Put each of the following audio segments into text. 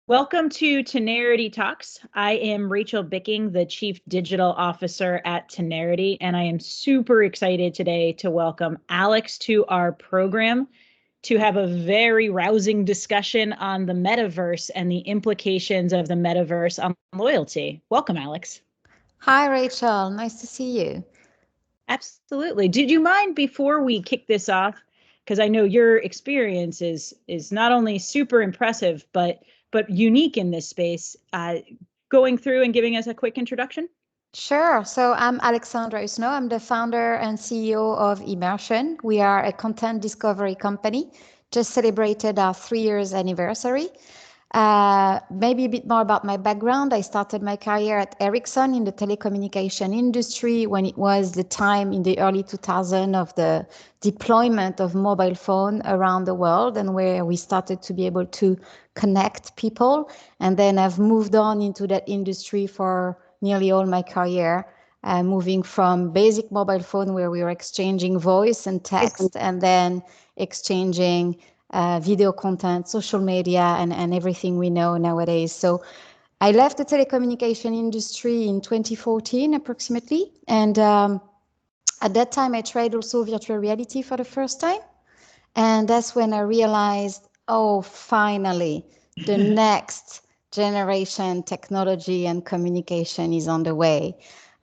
Welcome to Tenerity Talks. I am Rachel Bicking, the Chief Digital Officer at Tenerity, and I am super excited today to welcome Alex to our program to have a very rousing discussion on the Metaverse and the implications of the Metaverse on loyalty. Welcome, Alex. Hi, Rachel. Nice to see you. Absolutely. Did you mind, before we kick this off, because I know your experience is not only super impressive, but unique in this space, going through and giving us a quick introduction? Sure. So I'm Alex Hussenot. I'm the founder and CEO of Immersionn. We are a content discovery company, just celebrated our 3 years anniversary. Maybe a bit more about my background. I started my career at Ericsson in the telecommunication industry when it was the time in the early 2000s of the deployment of mobile phone around the world, and where we started to be able to connect people. And then I've moved on into that industry for nearly all my career, moving from basic mobile phone where we were exchanging voice and text, and then exchanging video content, social media, and everything we know nowadays. So I left the telecommunication industry in 2014 approximately. And at that time, I tried also virtual reality for the first time. And that's when I realized, oh, finally, the next generation technology and communication is on the way.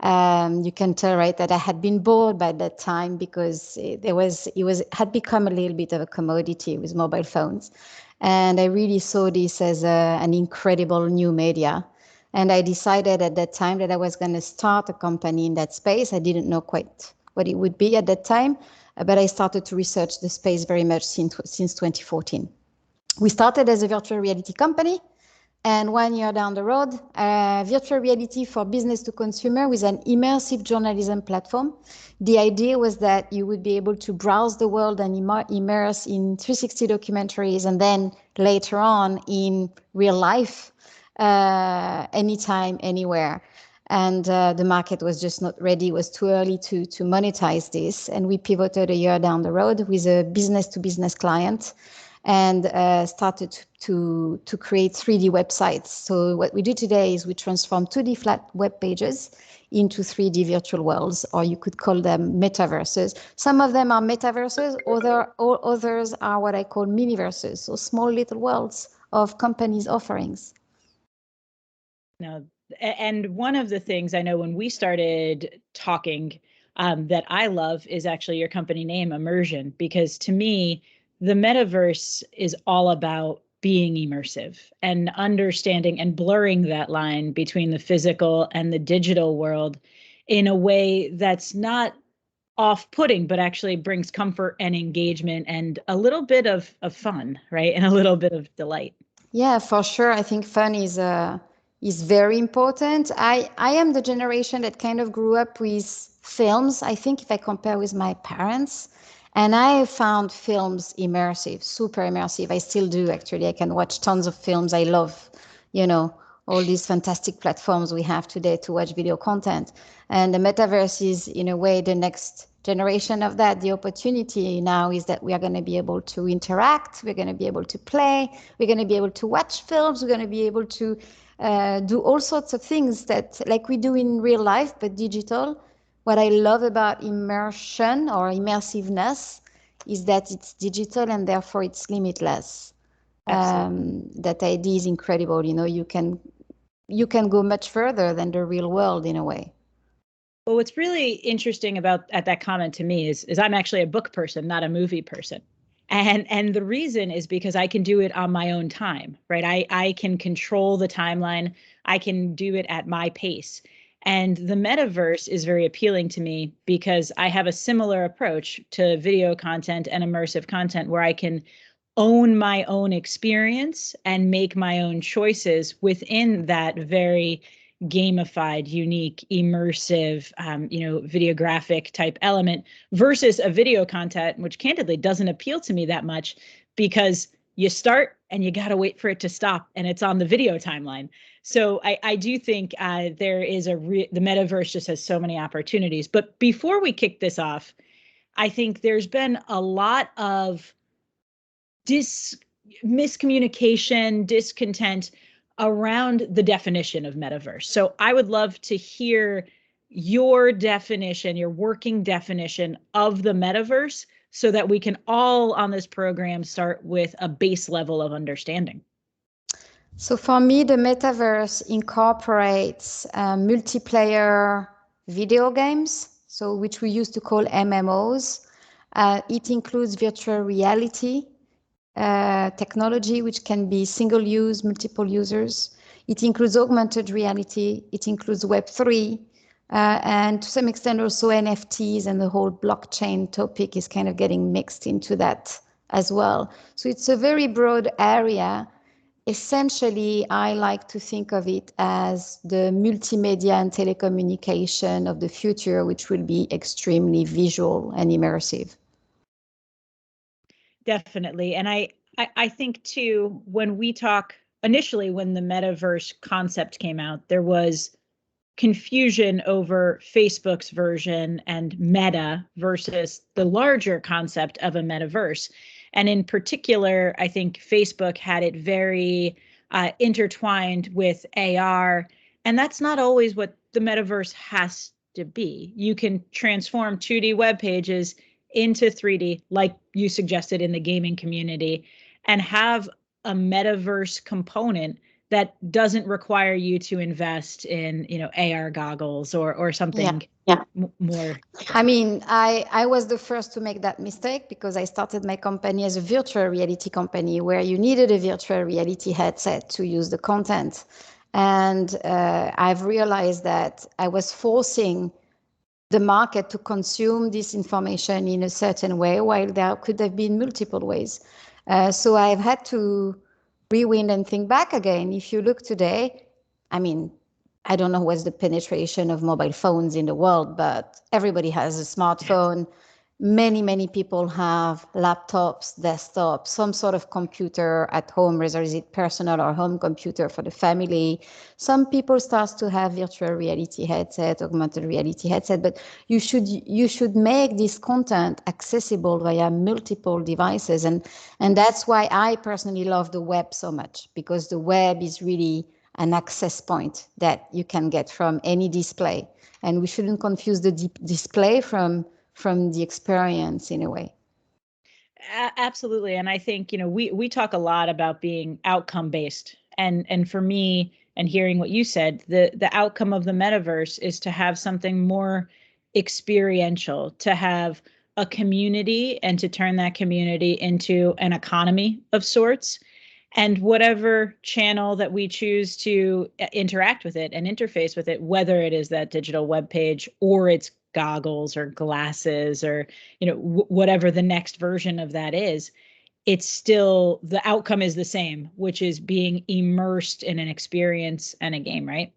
You can tell, right, that I had been bored by that time because it had become a little bit of a commodity with mobile phones. And I really saw this as an incredible new media. And I decided at that time that I was going to start a company in that space. I didn't know quite what it would be at that time, but I started to research the space very much since 2014. We started as a virtual reality company. And 1 year down the road, virtual reality for business to consumer with an immersive journalism platform. The idea was that you would be able to browse the world and immerse in 360 documentaries, and then later on in real life, anytime, anywhere. And the market was just not ready. It was too early to monetize this. And we pivoted a year down the road with a business-to-business client, and started to create 3D websites. So what we do today is we transform 2D flat web pages into 3D virtual worlds, or you could call them metaverses. Some of them are metaverses, others are what I call miniverses, so small little worlds of companies' offerings. Now, and one of the things I know when we started talking that I love is actually your company name, Immersionn, because to me, the metaverse is all about being immersive and understanding and blurring that line between the physical and the digital world in a way that's not off-putting, but actually brings comfort and engagement and a little bit of fun, right? And a little bit of delight. Yeah, for sure. I think fun is very important. I am the generation that kind of grew up with films. I think if I compare with my parents, and I found films immersive, super immersive. I still do, actually. I can watch tons of films. I love, all these fantastic platforms we have today to watch video content. And the metaverse is, in a way, the next generation of that. The opportunity now is that we are going to be able to interact. We're going to be able to play. We're going to be able to watch films. We're going to be able to do all sorts of things that, like we do in real life, but digital. What I love about immersion or immersiveness is that it's digital and therefore it's limitless. That idea is incredible. You can go much further than the real world in a way. Well, what's really interesting about that comment to me is I'm actually a book person, not a movie person. And the reason is because I can do it on my own time, right? I can control the timeline. I can do it at my pace. And the metaverse is very appealing to me because I have a similar approach to video content and immersive content where I can own my own experience and make my own choices within that very gamified, unique, immersive, videographic type element versus a video content, which candidly doesn't appeal to me that much because you start and you got to wait for it to stop and it's on the video timeline. So I do think there is the metaverse just has so many opportunities. But before we kick this off, I think there's been a lot of miscommunication, discontent around the definition of metaverse. So I would love to hear your definition, your working definition of the metaverse, so that we can all on this program start with a base level of understanding. So for me, the metaverse incorporates multiplayer video games, so which we used to call MMOs. It includes virtual reality technology, which can be single use, multiple users. It includes augmented reality. It includes Web3. And to some extent also NFTs, and the whole blockchain topic is kind of getting mixed into that as well. So it's a very broad area. Essentially, I like to think of it as the multimedia and telecommunication of the future, which will be extremely visual and immersive. Definitely. And I think too, when we talk initially, when the metaverse concept came out, there was confusion over Facebook's version and Meta versus the larger concept of a metaverse. And in particular, I think Facebook had it very intertwined with AR. And that's not always what the metaverse has to be. You can transform 2D web pages into 3D, like you suggested in the gaming community, and have a metaverse component that doesn't require you to invest in, AR goggles or something more. I mean, I was the first to make that mistake because I started my company as a virtual reality company where you needed a virtual reality headset to use the content. And I've realized that I was forcing the market to consume this information in a certain way, while there could have been multiple ways. So I've had to rewind and think back again. If you look today, I mean, I don't know what's the penetration of mobile phones in the world, but everybody has a smartphone. Many people have laptops, desktops, some sort of computer at home, whether is it personal or home computer for the family. Some people start to have virtual reality headset, augmented reality headset, but you should make this content accessible via multiple devices. And that's why I personally love the web so much, because the web is really an access point that you can get from any display. And we shouldn't confuse the display from the experience in a way. Absolutely. And I think, we talk a lot about being outcome based. And for me, and hearing what you said, the outcome of the metaverse is to have something more experiential, to have a community and to turn that community into an economy of sorts. And whatever channel that we choose to interact with it and interface with it, whether it is that digital web page or it's goggles or glasses or whatever the next version of that is, it's still, the outcome is the same, which is being immersed in an experience and a game, right?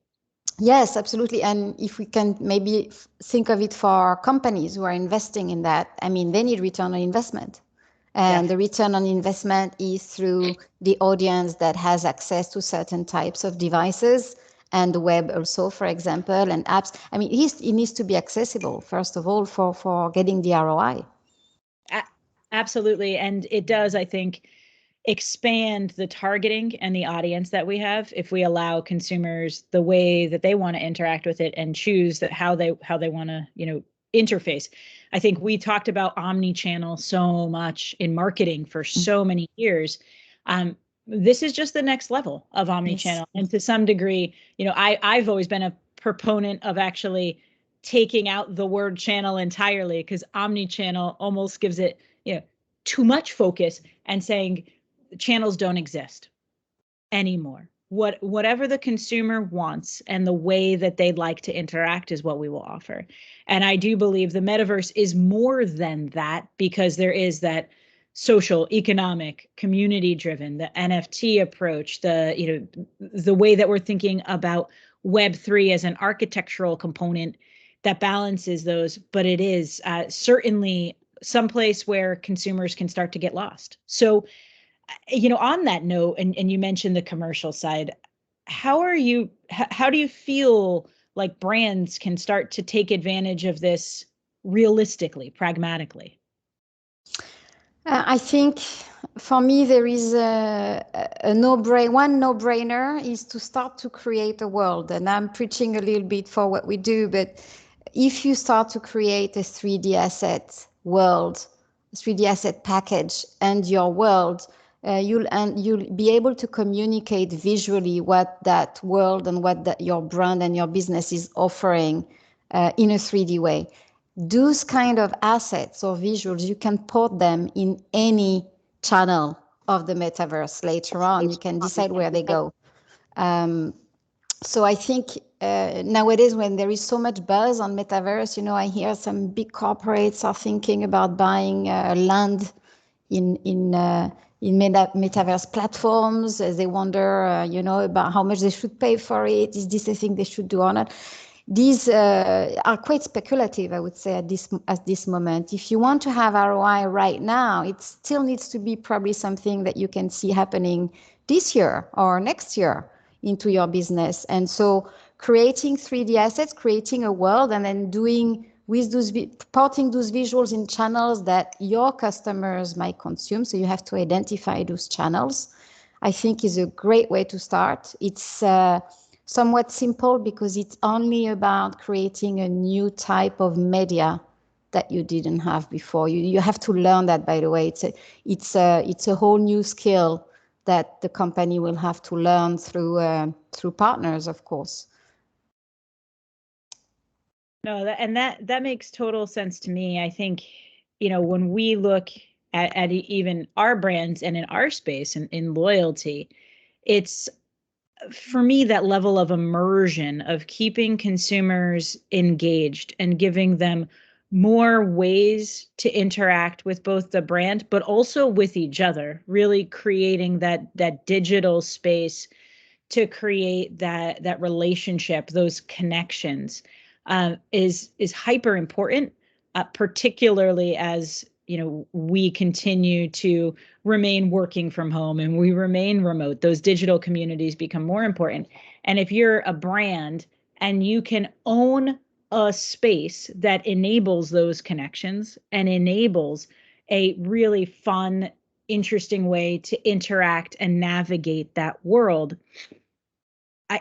Yes, absolutely. And if we can maybe think of it for companies who are investing in that, I mean, they need return on investment. And the return on investment is through the audience that has access to certain types of devices, and the web also, for example, and apps. I mean, it needs to be accessible, first of all, for getting the ROI. Absolutely. And it does, I think, expand the targeting and the audience that we have if we allow consumers the way that they want to interact with it and choose that how they want to, interface. I think we talked about omni-channel so much in marketing for so many years. This is just the next level of omni-channel. Yes. And to some degree, I've always been a proponent of actually taking out the word channel entirely, because omni-channel almost gives it, too much focus, and saying channels don't exist anymore. Whatever the consumer wants and the way that they'd like to interact is what we will offer. And I do believe the metaverse is more than that, because there is that social, economic, community driven, the NFT approach, the way that we're thinking about Web3 as an architectural component that balances those, but it is certainly someplace where consumers can start to get lost. So, on that note, and you mentioned the commercial side, how do you feel like brands can start to take advantage of this realistically, pragmatically? I think for me, there is one no-brainer is to start to create a world. And I'm preaching a little bit for what we do, but if you start to create a 3D asset world, 3D asset package and your world, you'll be able to communicate visually what that world and what your brand and your business is offering in a 3D way. Those kind of assets or visuals, you can port them in any channel of the metaverse later on. You can decide where they go. So I think nowadays, when there is so much buzz on metaverse, I hear some big corporates are thinking about buying land in metaverse platforms. They wonder, about how much they should pay for it. Is this a thing they should do or not? These are quite speculative, I would say, at this moment. If you want to have ROI right now, it still needs to be probably something that you can see happening this year or next year into your business. And so creating 3D assets, creating a world, and then porting those visuals in channels that your customers might consume. So you have to identify those channels, I think is a great way to start. It's somewhat simple because it's only about creating a new type of media that you didn't have before. You have to learn that, by the way. It's a whole new skill that the company will have to learn through partners, of course. No, that makes total sense to me. I think, when we look at even our brands and in our space and in loyalty, it's for me that level of immersion of keeping consumers engaged and giving them more ways to interact with both the brand but also with each other, really creating that digital space to create that relationship, those connections, is hyper important, particularly as we continue to remain working from home and we remain remote. Those digital communities become more important. And if you're a brand and you can own a space that enables those connections and enables a really fun, interesting way to interact and navigate that world,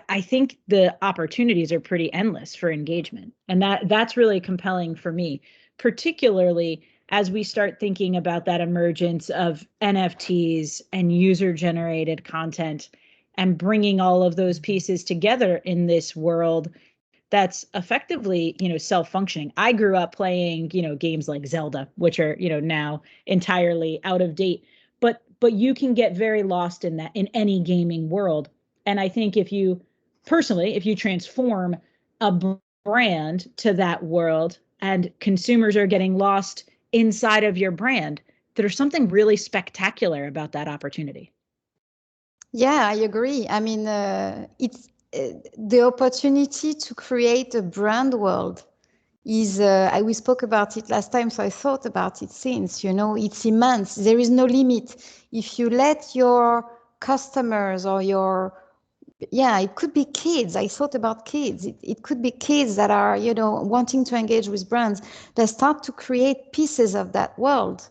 I think the opportunities are pretty endless for engagement. And that's really compelling for me, particularly as we start thinking about that emergence of NFTs and user-generated content and bringing all of those pieces together in this world that's effectively, self-functioning. I grew up playing, games like Zelda, which are, now entirely out of date. But you can get very lost in that in any gaming world. And I think if you transform a brand to that world and consumers are getting lost inside of your brand, there's something really spectacular about that opportunity. Yeah, I agree. I mean, it's the opportunity to create a brand world is, we spoke about it last time, so I thought about it since, it's immense. There is no limit. If you let your customers or it could be kids. I thought about kids. It could be kids that are, wanting to engage with brands that start to create pieces of that world.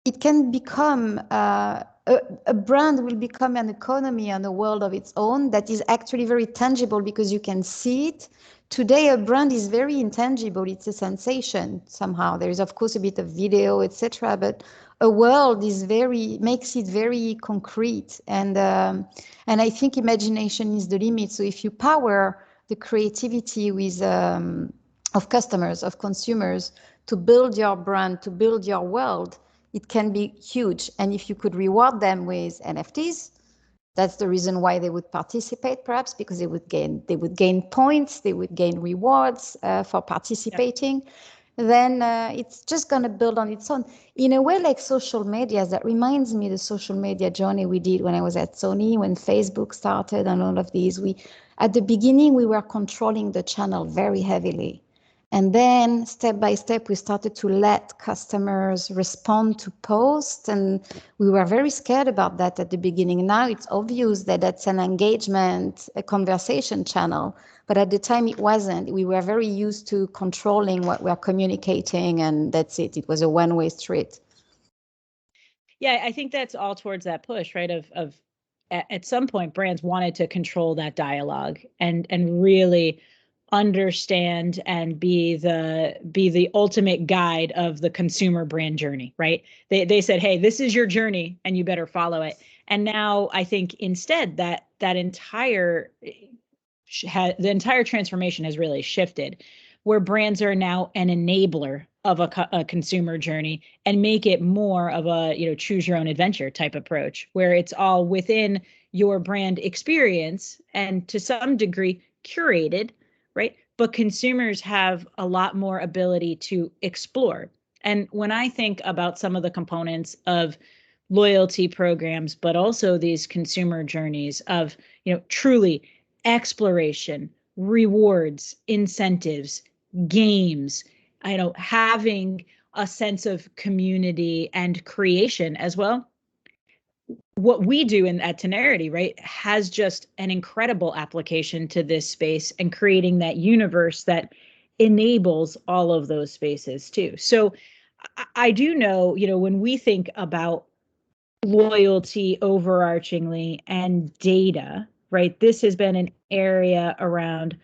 It can become a brand will become an economy and a world of its own that is actually very tangible because you can see it. Today, a brand is very intangible. It's a sensation somehow. There is, of course, a bit of video, etc., but a world makes it very concrete. And I think imagination is the limit. So if you power the creativity of customers, of consumers, to build your brand, to build your world, it can be huge. And if you could reward them with NFTs, that's the reason why they would participate, perhaps, because they would gain points, they would gain rewards for participating. then it's just going to build on its own. In a way, like social media, that reminds me of the social media journey we did when I was at Sony, when Facebook started and all of these. At the beginning, we were controlling the channel very heavily. And then step by step, we started to let customers respond to posts. And we were very scared about that at the beginning. Now it's obvious that that's an engagement, a conversation channel. But at the time it wasn't. We were very used to controlling what we're communicating, and that's it. It was a one-way street. Yeah, I think that's all towards that push, right? Of at some point brands wanted to control that dialogue and really understand and be the ultimate guide of the consumer brand journey, right? They said, hey, this is your journey and you better follow it. And now I think instead that the entire transformation has really shifted, where brands are now an enabler of a consumer journey and make it more of a choose your own adventure type approach, where it's all within your brand experience and to some degree curated, right? But consumers have a lot more ability to explore. And when I think about some of the components of loyalty programs, but also these consumer journeys of truly exploration, rewards, incentives, games, having a sense of community and creation as well. What we do at Tenerity, right, has just an incredible application to this space and creating that universe that enables all of those spaces too. So I do know, when we think about loyalty overarchingly and data, right? This has been an area around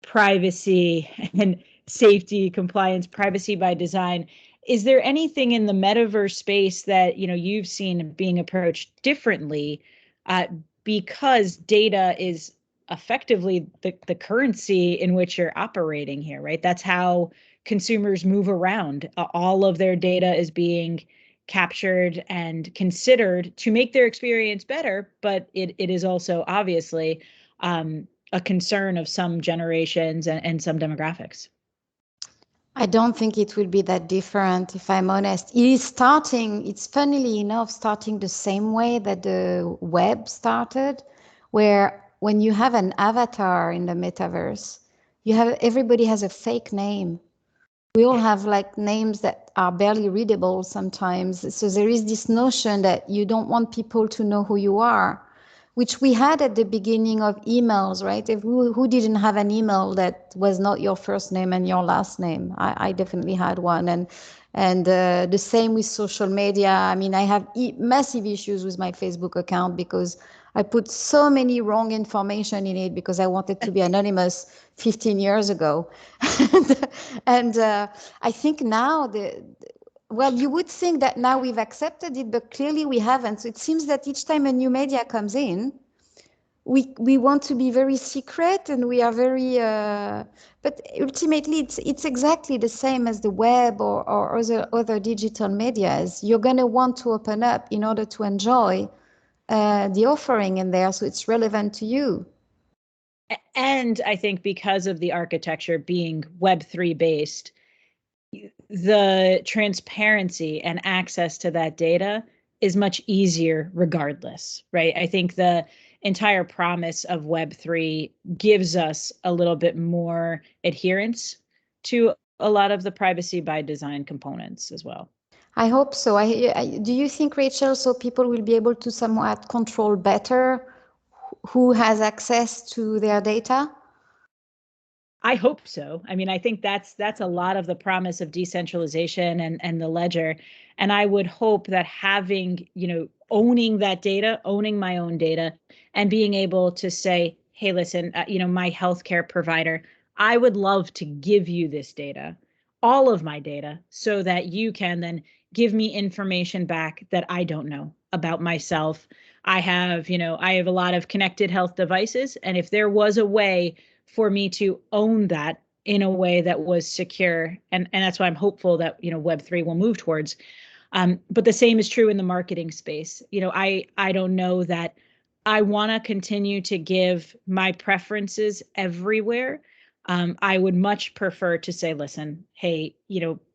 privacy and safety, compliance, privacy by design. Is there anything in the metaverse space that you've seen being approached differently, uh, because data is effectively the currency in which you're operating here, right? That's how consumers move around. All of their data is being captured and considered to make their experience better, but it is also obviously a concern of some generations and some demographics. I don't think it will be that different, if I'm honest. It's funnily enough starting the same way that the web started, where when you have an avatar in the metaverse, everybody has a fake name. We all have like names that are barely readable sometimes. So there is this notion that you don't want people to know who you are, which we had at the beginning of emails, right? Who didn't have an email that was not your first name and your last name? I definitely had one. And the same with social media. I mean, I have massive issues with my Facebook account because I put so many wrong information in it because I wanted to be anonymous 15 years ago. and I think now well, you would think that now we've accepted it, but clearly we haven't. So it seems that each time a new media comes in, we want to be very secret, and we are very. But ultimately, it's exactly the same as the web or other digital medias. You're going to want to open up in order to enjoy the offering in there, so it's relevant to you. And I think because of the architecture being Web3 based, the transparency and access to that data is much easier regardless, right? I think the entire promise of Web3 gives us a little bit more adherence to a lot of the privacy by design components as well. I hope so. Do you think, Rachel, so people will be able to somewhat control better who has access to their data? I hope so. I mean, I think that's a lot of the promise of decentralization and the ledger. And I would hope that having, owning that data, owning my own data, and being able to say, hey, listen, my healthcare provider, I would love to give you this data, all of my data, so that you can then give me information back that I don't know about myself. I have a lot of connected health devices. And if there was a way for me to own that in a way that was secure. And that's why I'm hopeful that, Web3 will move towards. But the same is true in the marketing space. I don't know that I want to continue to give my preferences everywhere. I would much prefer to say, listen, hey,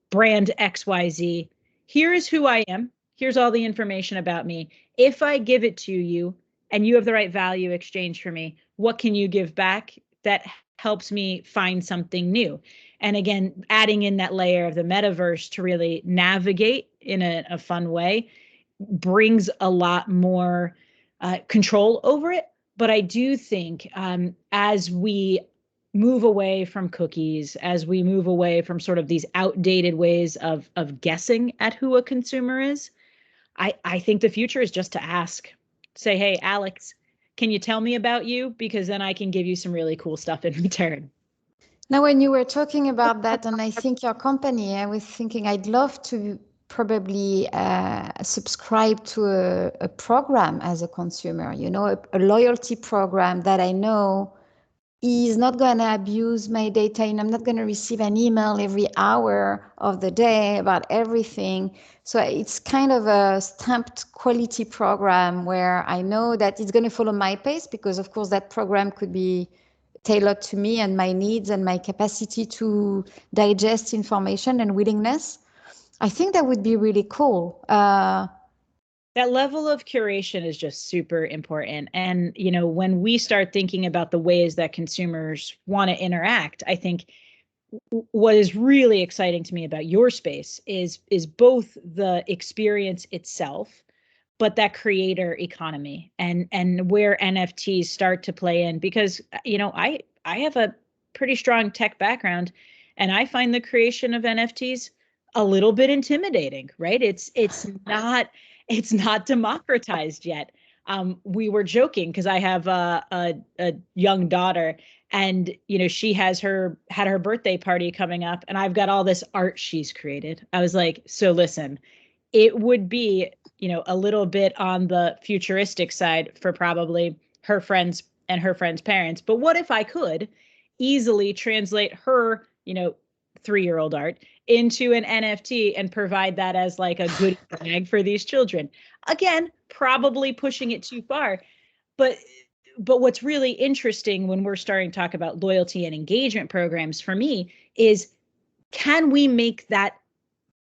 brand XYZ, here is who I am. Here's all the information about me. If I give it to you and you have the right value exchange for me, what can you give back that helps me find something new? And again, adding in that layer of the metaverse to really navigate in a fun way brings a lot more control over it. But I do think as we move away from cookies, as we move away from sort of these outdated ways of guessing at who a consumer is, I think the future is just to ask. Say, hey, Alex, can you tell me about you? Because then I can give you some really cool stuff in return. Now, when you were talking about that, and I think your company, I was thinking I'd love to probably subscribe to a program as a consumer, a loyalty program that I know is not going to abuse my data and I'm not going to receive an email every hour of the day about everything. So it's kind of a stamped quality program where I know that it's going to follow my pace because, of course, that program could be tailored to me and my needs and my capacity to digest information and willingness. I think that would be really cool. That level of curation is just super important. And, when we start thinking about the ways that consumers want to interact, I think what is really exciting to me about your space is both the experience itself, but that creator economy and where NFTs start to play in. Because I have a pretty strong tech background, and I find the creation of NFTs a little bit intimidating, right? It's not democratized yet. We were joking because I have a young daughter, and she had her birthday party coming up, and I've got all this art she's created. I was like, so listen, it would be a little bit on the futuristic side for probably her friends and her friends' parents, but what if I could easily translate her 3-year-old art into an NFT and provide that as like a goodie bag for these children? Again, probably pushing it too far, but what's really interesting when we're starting to talk about loyalty and engagement programs for me is, can we make that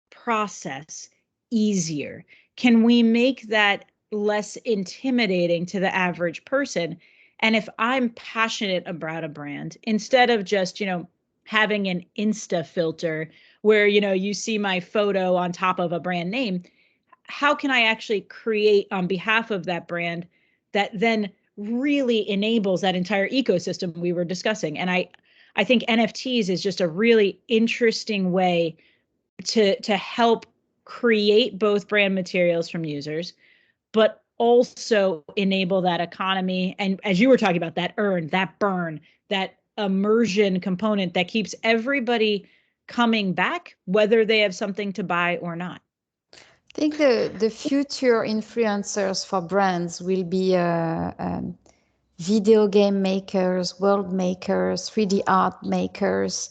process easier? Can we make that less intimidating to the average person? And if I'm passionate about a brand, instead of just, having an Insta filter where, you see my photo on top of a brand name, how can I actually create on behalf of that brand that then really enables that entire ecosystem we were discussing? And I think NFTs is just a really interesting way to help create both brand materials from users, but also enable that economy. And as you were talking about, that earn, that burn, that immersion component that keeps everybody coming back, whether they have something to buy or not. I think the future influencers for brands will be video game makers, world makers, 3D art makers,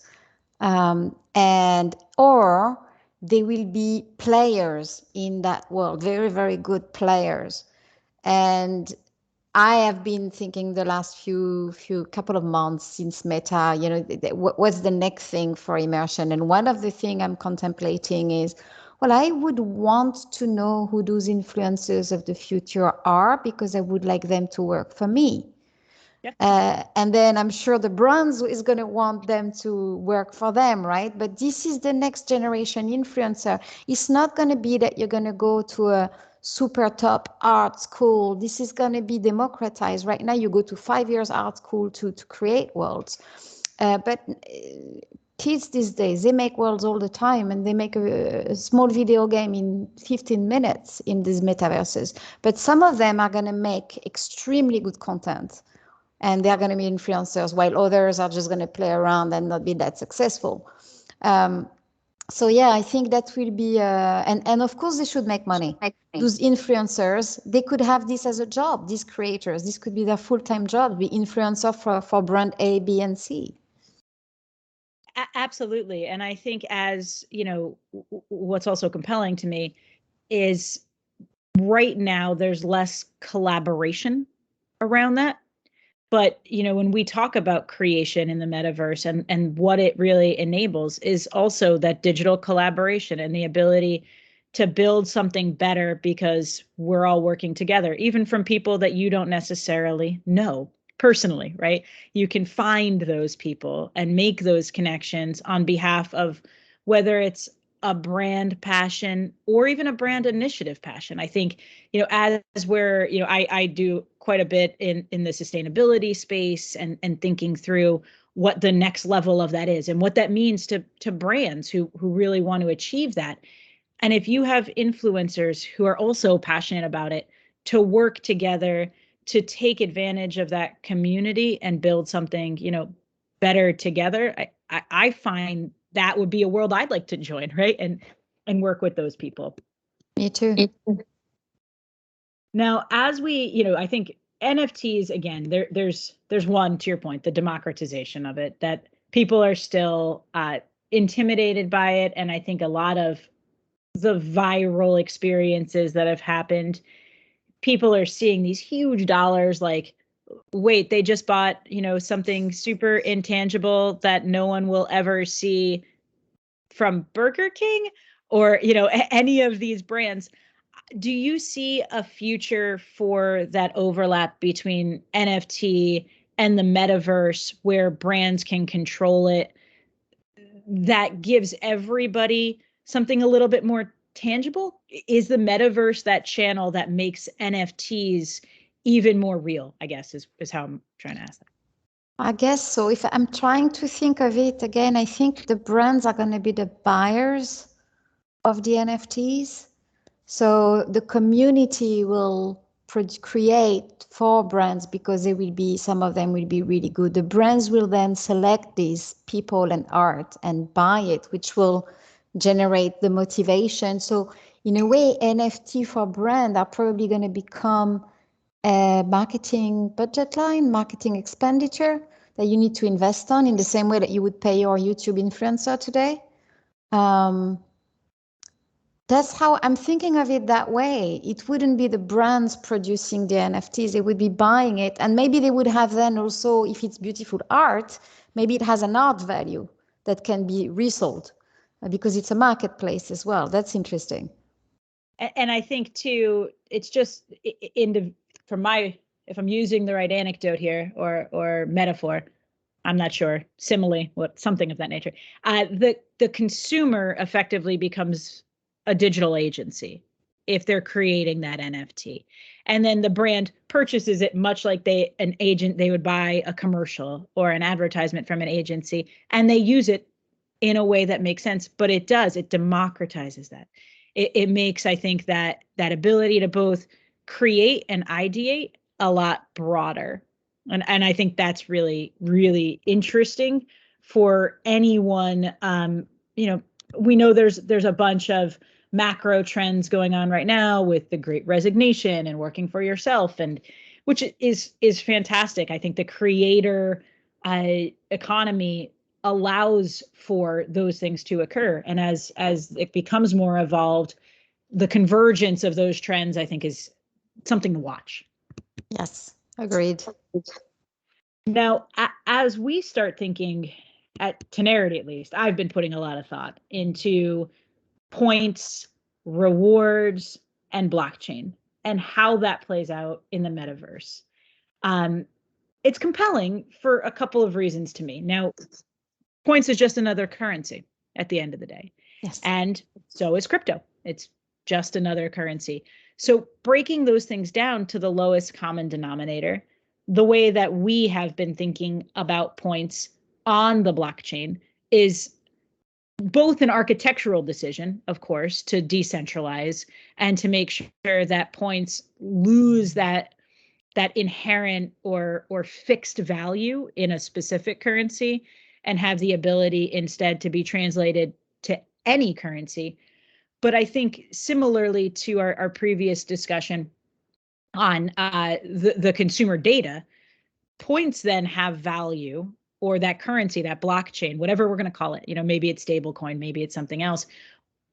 or they will be players in that world, very, very good players. And I have been thinking the last few couple of months since Meta, what's the next thing for Immersionn? And one of the things I'm contemplating is, well, I would want to know who those influencers of the future are because I would like them to work for me. And then I'm sure the brands is going to want them to work for them, right? But this is the next generation influencer. It's not going to be that you're going to go to a super top art school. This is going to be democratized. Right now, you go to 5 years art school to create worlds. But kids these days, they make worlds all the time, and they make a small video game in 15 minutes in these metaverses. But some of them are going to make extremely good content, and they're going to be influencers, while others are just going to play around and not be that successful. So yeah, I think that will be, and of course they should make money. Those influencers, they could have this as a job. These creators, this could be their full-time job, be influencer for brand A, B, and C. Absolutely. And I think, as what's also compelling to me is right now there's less collaboration around that. But, when we talk about creation in the metaverse and what it really enables is also that digital collaboration and the ability to build something better because we're all working together, even from people that you don't necessarily know personally, right? You can find those people and make those connections on behalf of whether it's a brand passion or even a brand initiative passion. I think, as we're, I do quite a bit in the sustainability space and thinking through what the next level of that is and what that means to brands who really want to achieve that. And if you have influencers who are also passionate about it, to work together to take advantage of that community and build something, better together, I find that would be a world I'd like to join, right? And work with those people. Me too. Now, as we, I think NFTs, again, there's one, to your point, the democratization of it, that people are still intimidated by it. And I think a lot of the viral experiences that have happened, people are seeing these huge dollars, like, wait, they just bought, something super intangible that no one will ever see from Burger King or, any of these brands. Do you see a future for that overlap between NFT and the metaverse where brands can control it, that gives everybody something a little bit more tangible? Is the metaverse that channel that makes NFTs even more real, I guess, is how I'm trying to ask that. I guess so. If I'm trying to think of it again, I think the brands are going to be the buyers of the NFTs. So the community will create for brands because some of them will be really good. The brands will then select these people and art and buy it, which will generate the motivation. So in a way, NFT for brand are probably going to become a marketing budget line, marketing expenditure that you need to invest on in the same way that you would pay your YouTube influencer today. That's how I'm thinking of it that way. It wouldn't be the brands producing the NFTs, they would be buying it. And maybe they would have then also, if it's beautiful art, maybe it has an art value that can be resold because it's a marketplace as well. That's interesting. And I think too, it's just if I'm using the right anecdote here or metaphor, I'm not sure, simile, something of that nature. The consumer effectively becomes a digital agency if they're creating that NFT, and then the brand purchases it, much like they would buy a commercial or an advertisement from an agency, and they use it in a way that makes sense. But it democratizes that. It makes, I think, that ability to both create and ideate a lot broader. And I think that's really, really interesting for anyone. We know there's a bunch of macro trends going on right now with the Great Resignation and working for yourself, and which is fantastic. I think the creator economy allows for those things to occur, and as it becomes more evolved, the convergence of those trends, I think, is something to watch. Yes, agreed. Now, as we start thinking at Tenerity, at least, I've been putting a lot of thought into points, rewards, and blockchain, and how that plays out in the metaverse. It's compelling for a couple of reasons to me. Now, points is just another currency at the end of the day. Yes. And so is crypto. It's just another currency. So breaking those things down to the lowest common denominator, the way that we have been thinking about points on the blockchain is both an architectural decision, of course, to decentralize and to make sure that points lose that inherent or fixed value in a specific currency and have the ability instead to be translated to any currency. But I think similarly to our previous discussion on the consumer data, points then have value, or that currency, that blockchain, whatever we're going to call it, maybe it's stablecoin, maybe it's something else.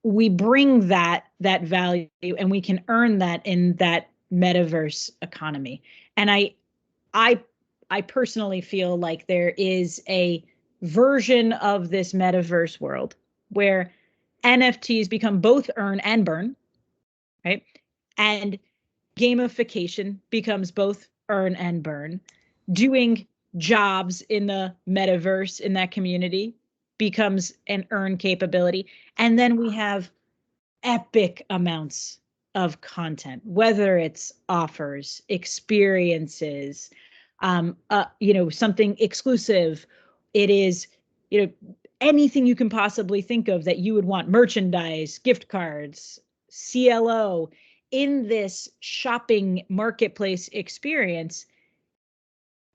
We bring that value and we can earn that in that metaverse economy. And I I personally feel like there is a version of this metaverse world where NFTs become both earn and burn, right? And gamification becomes both earn and burn. Doing jobs in the metaverse in that community becomes an earn capability. And then we have epic amounts of content, whether it's offers, experiences, something exclusive. It is, anything you can possibly think of that you would want: merchandise, gift cards, CLO, in this shopping marketplace experience.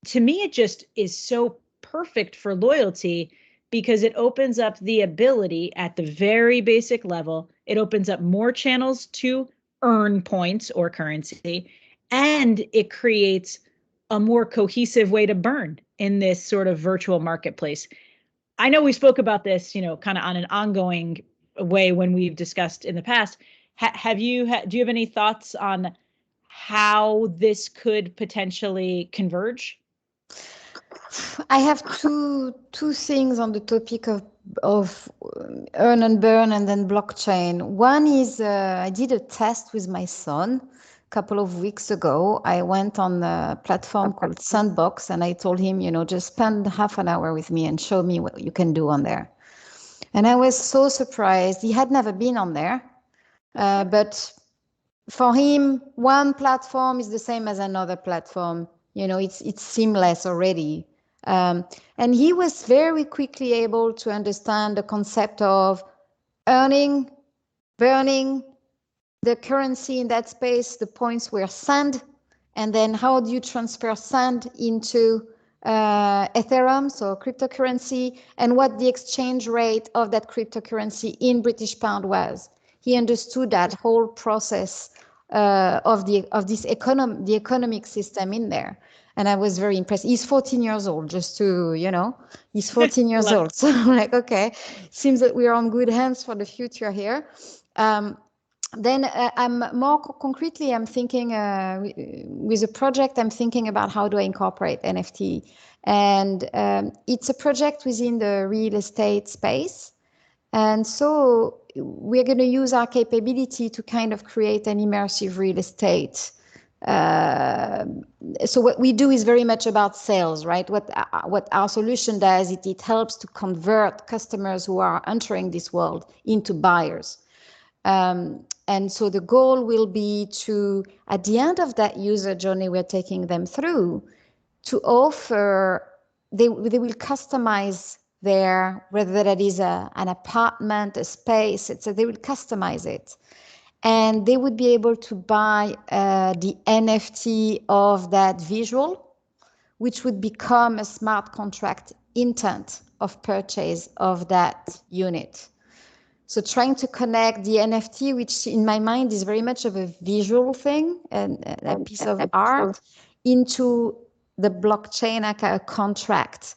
To me, it just is so perfect for loyalty because it opens up the ability at the very basic level. It opens up more channels to earn points or currency, and it creates a more cohesive way to burn in this sort of virtual marketplace. I know we spoke about this, kind of on an ongoing way when we've discussed in the past. Do you have any thoughts on how this could potentially converge? I have two things on the topic of earn and burn and then blockchain. One is I did a test with my son a couple of weeks ago. I went on a platform called Sandbox and I told him, just spend half an hour with me and show me what you can do on there. And I was so surprised. He had never been on there, but for him, one platform is the same as another platform. It's seamless already. And he was very quickly able to understand the concept of earning, burning, the currency in that space, the points were sand, and then how do you transfer sand into Ethereum, so cryptocurrency, and what the exchange rate of that cryptocurrency in British pound was. He understood that whole process of the economic system in there. And I was very impressed. He's 14 years old, just to, he's 14 years old. So I'm like, okay, seems that we're on good hands for the future here. Then I'm more concretely, I'm thinking with a project, I'm thinking about how do I incorporate NFT. And it's a project within the real estate space. And so we're going to use our capability to kind of create an immersive real estate. So what we do is very much about sales, right? What our solution does, it helps to convert customers who are entering this world into buyers. And so the goal will be to, at the end of that user journey we're taking them through, to offer, they will customize whether that is an apartment, a space, so they will customize it. And they would be able to buy the NFT of that visual, which would become a smart contract intent of purchase of that unit. So trying to connect the NFT, which in my mind is very much of a visual thing and a piece of art, into the blockchain, like a contract.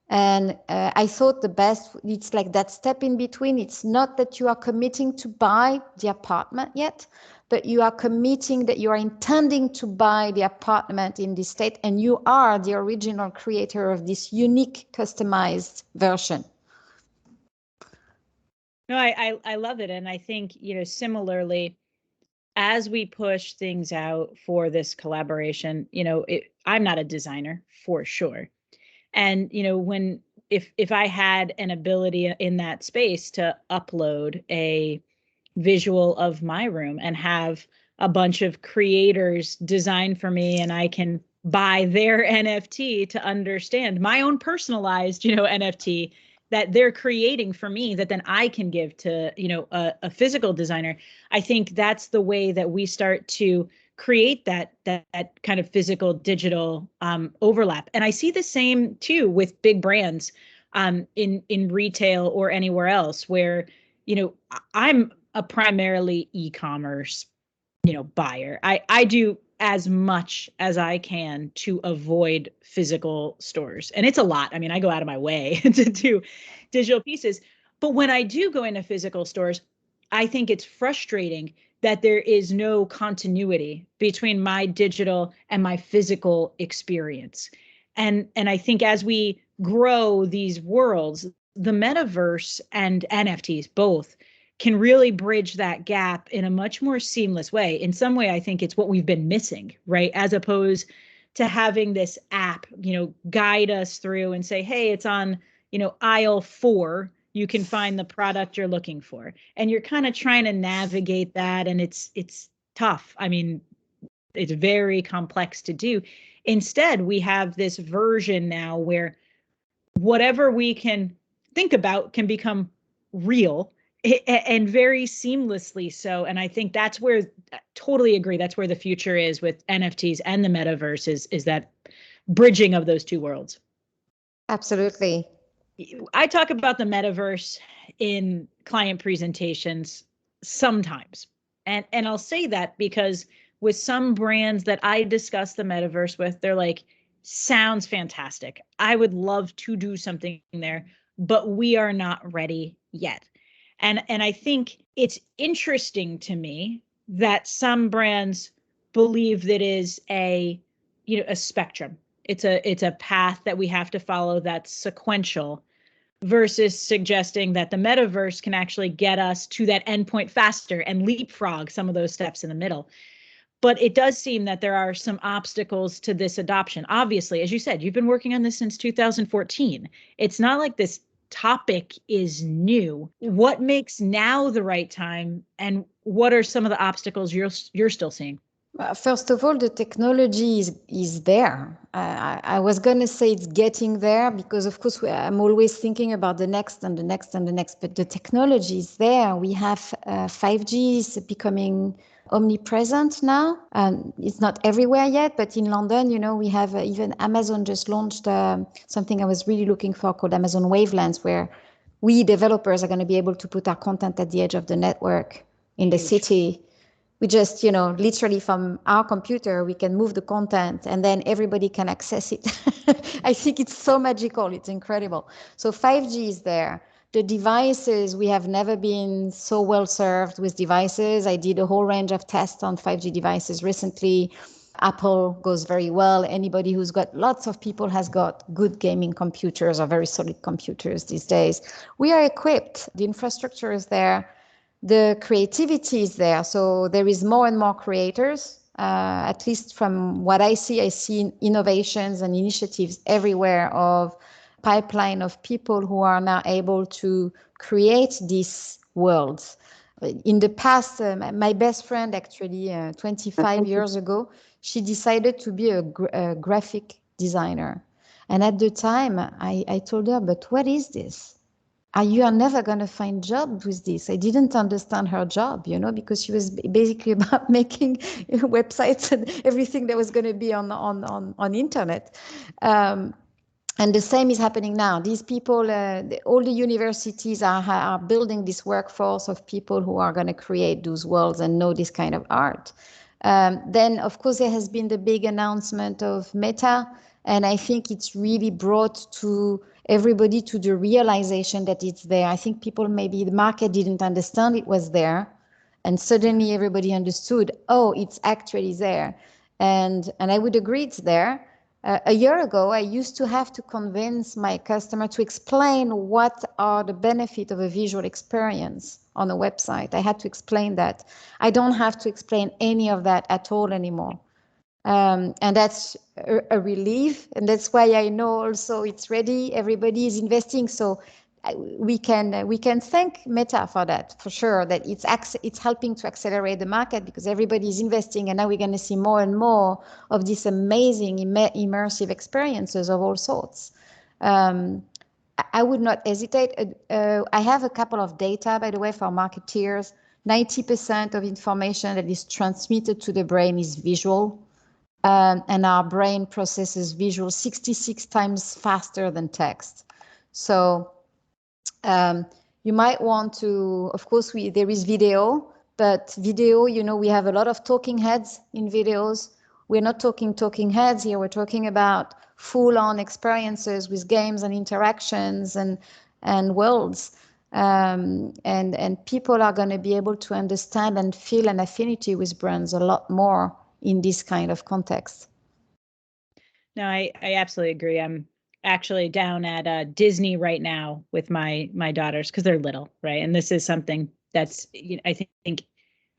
And I thought the best, it's like that step in between. It's not that you are committing to buy the apartment yet, but you are committing that you are intending to buy the apartment in this state, and you are the original creator of this unique customized version. No, I love it. And I think, similarly, as we push things out for this collaboration, I'm not a designer for sure. And, if I had an ability in that space to upload a visual of my room and have a bunch of creators design for me, and I can buy their NFT to understand my own personalized, NFT that they're creating for me, that then I can give to, a physical designer. I think that's the way that we start to create that kind of physical digital overlap. And I see the same too with big brands in retail or anywhere else where, I'm a primarily e-commerce, buyer. I do as much as I can to avoid physical stores. And it's a lot. I mean, I go out of my way to do digital pieces. But when I do go into physical stores, I think it's frustrating that there is no continuity between my digital and my physical experience. And I think as we grow these worlds, the metaverse and NFTs both can really bridge that gap in a much more seamless way. In some way, I think it's what we've been missing, right? As opposed to having this app, guide us through and say, hey, it's on, aisle 4. You can find the product you're looking for. And you're kind of trying to navigate that. And it's tough. I mean, it's very complex to do. Instead, we have this version now where whatever we can think about can become real and very seamlessly so. And I think that's where I totally agree. That's where the future is with NFTs and the metaverse is that bridging of those two worlds. Absolutely. I talk about the metaverse in client presentations sometimes. And I'll say that because with some brands that I discuss the metaverse with, they're like, sounds fantastic. I would love to do something there, but we are not ready yet. And I think it's interesting to me that some brands believe that is a spectrum. It's a path that we have to follow that's sequential versus suggesting that the metaverse can actually get us to that endpoint faster and leapfrog some of those steps in the middle. But it does seem that there are some obstacles to this adoption. Obviously, as you said, you've been working on this since 2014. It's not like this topic is new. What makes now the right time, and what are some of the obstacles you're still seeing? First of all, the technology is there. I was going to say it's getting there because, of course, I'm always thinking about the next and the next and the next, but the technology is there. We have 5G is becoming omnipresent now. It's not everywhere yet, but in London, we have even Amazon just launched something I was really looking for called Amazon Wavelengths, where we developers are going to be able to put our content at the edge of the network in the city. We just, literally from our computer, we can move the content and then everybody can access it. I think it's so magical. It's incredible. So 5G is there. The devices, we have never been so well served with devices. I did a whole range of tests on 5G devices recently. Apple goes very well. Anybody who's got, lots of people has got good gaming computers or very solid computers these days. We are equipped. The infrastructure is there. The creativity is there. So there is more and more creators. At least from what I see innovations and initiatives everywhere of pipeline of people who are now able to create these worlds. In the past, my best friend actually 25 years ago, she decided to be a graphic designer. And at the time, I told her, but what is this? You are never going to find job with this. I didn't understand her job, because she was basically about making websites and everything that was going to be on internet. And the same is happening now. These people, all the universities are building this workforce of people who are going to create those worlds and know this kind of art. Then, of course, there has been the big announcement of Meta, and I think it's really brought to everybody to the realization that it's there. I think people, maybe the market didn't understand it was there, and suddenly everybody understood, oh, it's actually there. And I would agree it's there. A year ago, I used to have to convince my customer to explain what are the benefits of a visual experience on a website. I had to explain that. I don't have to explain any of that at all anymore. And that's a relief. And that's why I know also it's ready. Everybody is investing. So we can thank Meta for that, for sure, that it's helping to accelerate the market because everybody is investing, and now we're going to see more and more of these amazing immersive experiences of all sorts. I would not hesitate. I have a couple of data, by the way, for marketeers. 90% of information that is transmitted to the brain is visual, and our brain processes visual 66 times faster than text. So you might want to, of course, there is video, but video, we have a lot of talking heads in videos. We're not talking heads here. We're talking about full-on experiences with games and interactions and worlds. And people are going to be able to understand and feel an affinity with brands a lot more in this kind of context. No, I absolutely agree. I'm actually down at Disney right now with my daughters because they're little, right? And this is something that's I think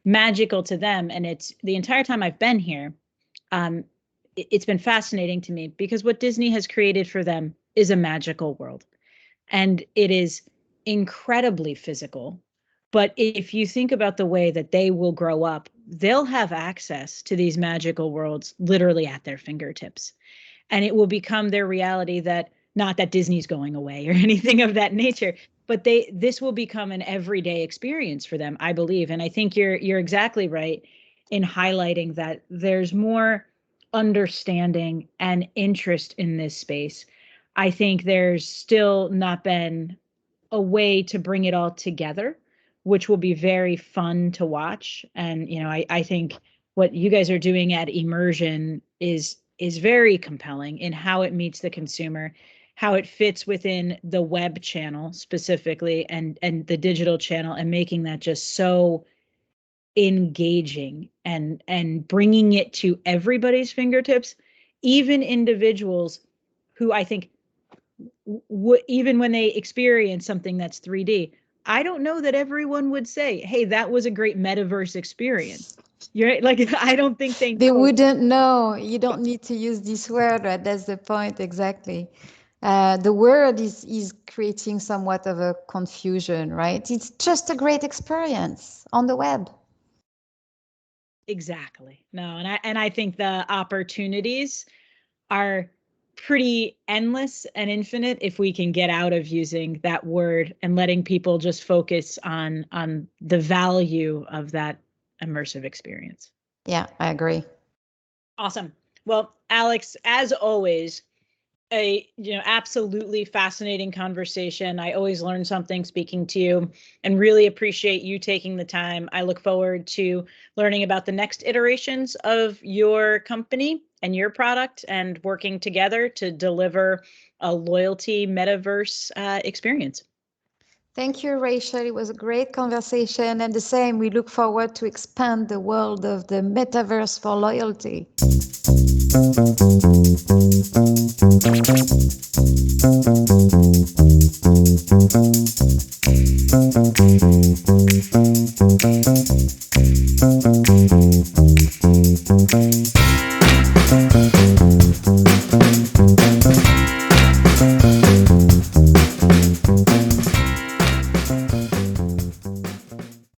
magical to them. And it's the entire time I've been here, it's been fascinating to me because what Disney has created for them is a magical world, and it is incredibly physical. But if you think about the way that they will grow up, they'll have access to these magical worlds literally at their fingertips, and it will become their reality. That not that Disney's going away or anything of that nature, but this will become an everyday experience for them, I believe. And I think you're exactly right in highlighting that there's more understanding and interest in this space. I think there's still not been a way to bring it all together, which will be very fun to watch. And I think what you guys are doing at Immersionn is very compelling in how it meets the consumer, how it fits within the web channel specifically, and the digital channel, and making that just so engaging and bringing it to everybody's fingertips, even individuals who I think even when they experience something that's 3D, I don't know that everyone would say, "Hey, that was a great metaverse experience." You're right? Like, I don't think they They know. wouldn't know. You don't need to use this word, right? That's the point, exactly. The word is creating somewhat of a confusion, right? It's just a great experience on the web. Exactly. No, and I think the opportunities are pretty endless and infinite if we can get out of using that word and letting people just focus on the value of that immersive experience. Yeah, I agree. Awesome. Well, Alex, as always, a absolutely fascinating conversation. I always learn something speaking to you, and really appreciate you taking the time. I look forward to learning about the next iterations of your company and your product, and working together to deliver a loyalty metaverse experience. Thank you, Rachel. It was a great conversation. And the same, we look forward to expand the world of the metaverse for loyalty.